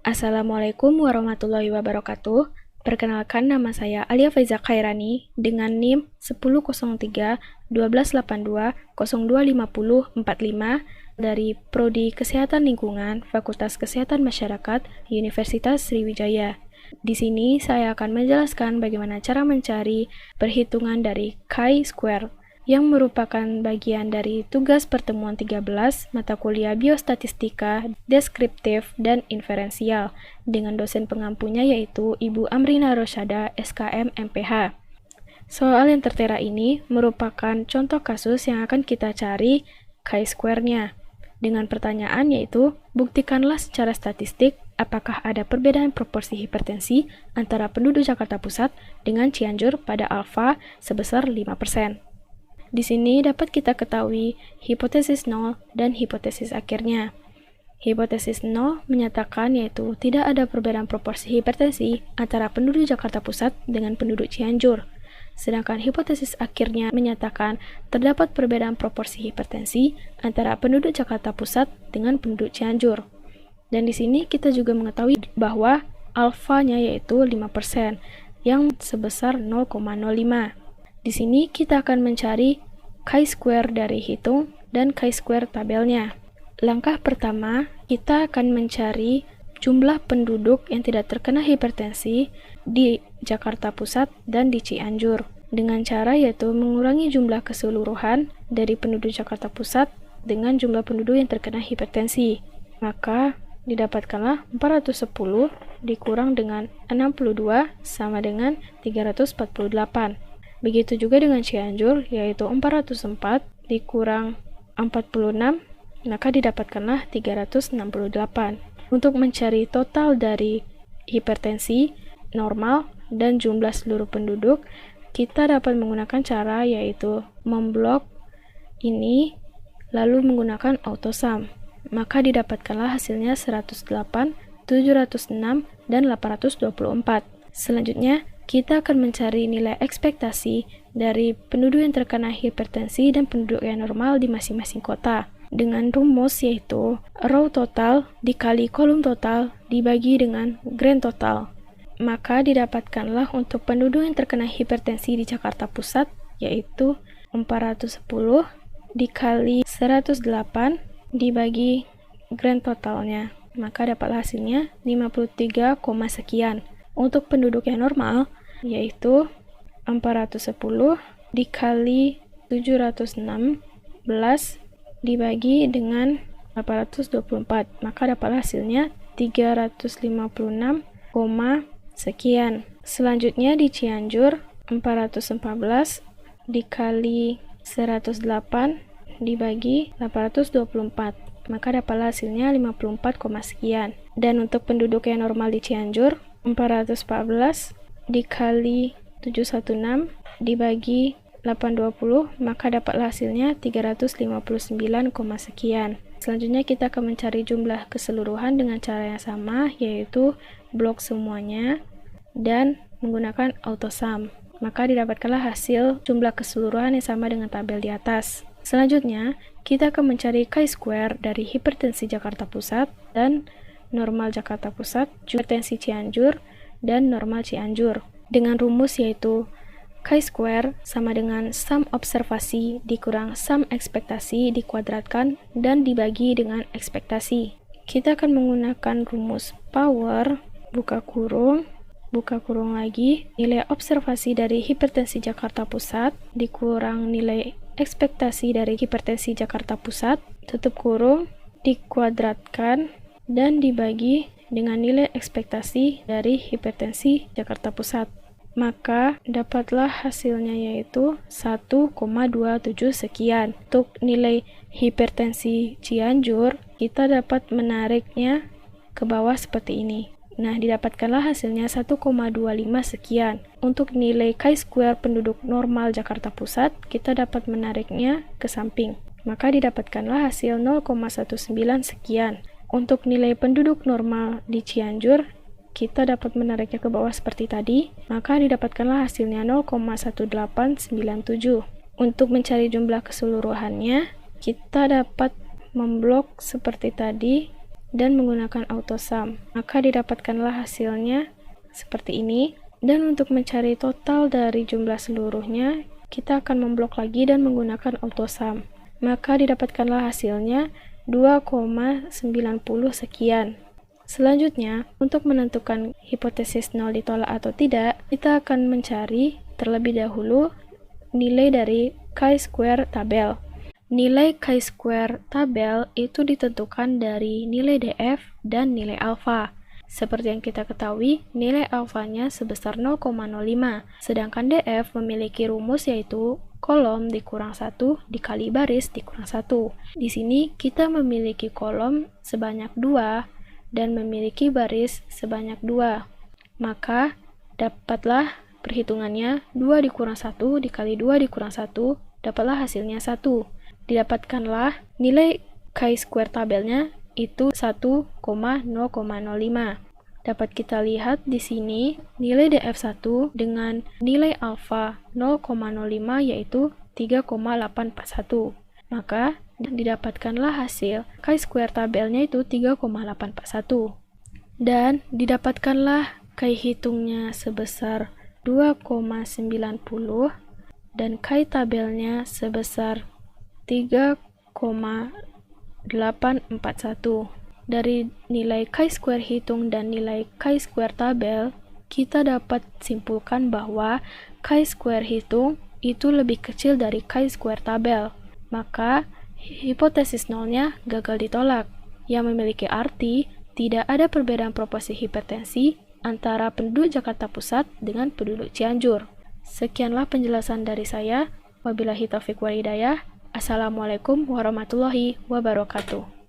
Assalamualaikum warahmatullahi wabarakatuh. Perkenalkan, nama saya Alia Faiza Khairani dengan NIM 1003 1282 0250 45 dari Prodi Kesehatan Lingkungan Fakultas Kesehatan Masyarakat Universitas Sriwijaya. Di sini saya akan menjelaskan bagaimana cara mencari perhitungan dari chi-square yang merupakan bagian dari tugas pertemuan 13 mata kuliah biostatistika, deskriptif, dan inferensial dengan dosen pengampunya yaitu Ibu Amrina Rosyada, SKM MPH. Soal yang tertera ini merupakan contoh kasus yang akan kita cari chi-square-nya dengan pertanyaan yaitu, buktikanlah secara statistik apakah ada perbedaan proporsi hipertensi antara penduduk Jakarta Pusat dengan Cianjur pada alfa sebesar 5%. Di sini dapat kita ketahui hipotesis 0 dan hipotesis akhirnya. Hipotesis 0 menyatakan yaitu tidak ada perbedaan proporsi hipertensi antara penduduk Jakarta Pusat dengan penduduk Cianjur. Sedangkan hipotesis akhirnya menyatakan terdapat perbedaan proporsi hipertensi antara penduduk Jakarta Pusat dengan penduduk Cianjur. Dan di sini kita juga mengetahui bahwa alfanya yaitu 5% yang sebesar 0,05. Di sini kita akan mencari chi-square dari hitung dan chi-square tabelnya. Langkah pertama, kita akan mencari jumlah penduduk yang tidak terkena hipertensi di Jakarta Pusat dan di Cianjur dengan cara yaitu mengurangi jumlah keseluruhan dari penduduk Jakarta Pusat dengan jumlah penduduk yang terkena hipertensi. Maka didapatkanlah 410 dikurang dengan 62 sama dengan 348. Begitu juga dengan Cianjur, yaitu 404 dikurang 46, maka didapatkanlah 368. Untuk mencari total dari hipertensi, normal, dan jumlah seluruh penduduk, kita dapat menggunakan cara yaitu memblok ini, lalu menggunakan autosum. Maka didapatkanlah hasilnya 108, 706, dan 824. Selanjutnya, kita akan mencari nilai ekspektasi dari penduduk yang terkena hipertensi dan penduduk yang normal di masing-masing kota dengan rumus yaitu row total dikali kolom total dibagi dengan grand total. Maka didapatkanlah untuk penduduk yang terkena hipertensi di Jakarta Pusat yaitu 410 dikali 108 dibagi grand totalnya. Maka dapat hasilnya 53, sekian. Untuk penduduk yang normal, yaitu 410 dikali 716 dibagi dengan 824, maka dapat hasilnya 356, sekian. Selanjutnya di Cianjur, 414 dikali 108 dibagi 824, maka dapat hasilnya 54, sekian. Dan untuk penduduk yang normal di Cianjur, 414 dikali 716 dibagi 820, maka dapat hasilnya 359, sekian. Selanjutnya kita akan mencari jumlah keseluruhan dengan cara yang sama, yaitu blok semuanya dan menggunakan autosum. Maka didapatkanlah hasil jumlah keseluruhan yang sama dengan tabel di atas. Selanjutnya, kita akan mencari chi-square dari hipertensi Jakarta Pusat dan normal Jakarta Pusat, hipertensi Cianjur, dan normal Cianjur. Dengan rumus yaitu chi-square sama dengan sum observasi dikurang sum ekspektasi dikuadratkan dan dibagi dengan ekspektasi. Kita akan menggunakan rumus power, buka kurung lagi, nilai observasi dari hipertensi Jakarta Pusat dikurang nilai ekspektasi dari hipertensi Jakarta Pusat, tutup kurung, dikuadratkan dan dibagi dengan nilai ekspektasi dari hipertensi Jakarta Pusat. Maka dapatlah hasilnya yaitu 1,27 sekian. Untuk nilai hipertensi Cianjur, kita dapat menariknya ke bawah seperti ini. Nah, didapatkanlah hasilnya 1,25 sekian. Untuk nilai chi-square penduduk normal Jakarta Pusat, kita dapat menariknya ke samping. Maka didapatkanlah hasil 0,19 sekian. Untuk nilai penduduk normal di Cianjur, kita dapat menariknya ke bawah seperti tadi, maka didapatkanlah hasilnya 0,1897. Untuk mencari jumlah keseluruhannya, kita dapat memblok seperti tadi dan menggunakan autosum. Maka didapatkanlah hasilnya seperti ini. Dan untuk mencari total dari jumlah seluruhnya, kita akan memblok lagi dan menggunakan autosum. Maka didapatkanlah hasilnya 2,90 sekian. Selanjutnya, untuk menentukan hipotesis 0 ditolak atau tidak, kita akan mencari terlebih dahulu nilai dari chi-square tabel. Nilai chi-square tabel itu ditentukan dari nilai df dan nilai alfa. Seperti yang kita ketahui, nilai alfanya sebesar 0,05, sedangkan df memiliki rumus yaitu kolom dikurang 1 dikali baris dikurang 1. Di sini kita memiliki kolom sebanyak 2 dan memiliki baris sebanyak 2. Maka dapatlah perhitungannya 2 dikurang 1 dikali 2 dikurang 1, dapatlah hasilnya 1. Didapatkanlah nilai chi-square tabelnya itu 1,005. Dapat kita lihat di sini nilai df1 dengan nilai alfa 0,05 yaitu 3,841. Maka didapatkanlah hasil chi-square tabelnya itu 3,841. Dan didapatkanlah chi-hitungnya sebesar 2,90 dan chi-tabelnya sebesar 3,841. Dari nilai chi-square hitung dan nilai chi-square tabel, kita dapat simpulkan bahwa chi-square hitung itu lebih kecil dari chi-square tabel. Maka hipotesis nolnya gagal ditolak, yang memiliki arti tidak ada perbedaan proporsi hipertensi antara penduduk Jakarta Pusat dengan penduduk Cianjur. Sekianlah penjelasan dari saya. Wabillahi taufiq wal hidayah. Assalamualaikum warahmatullahi wabarakatuh.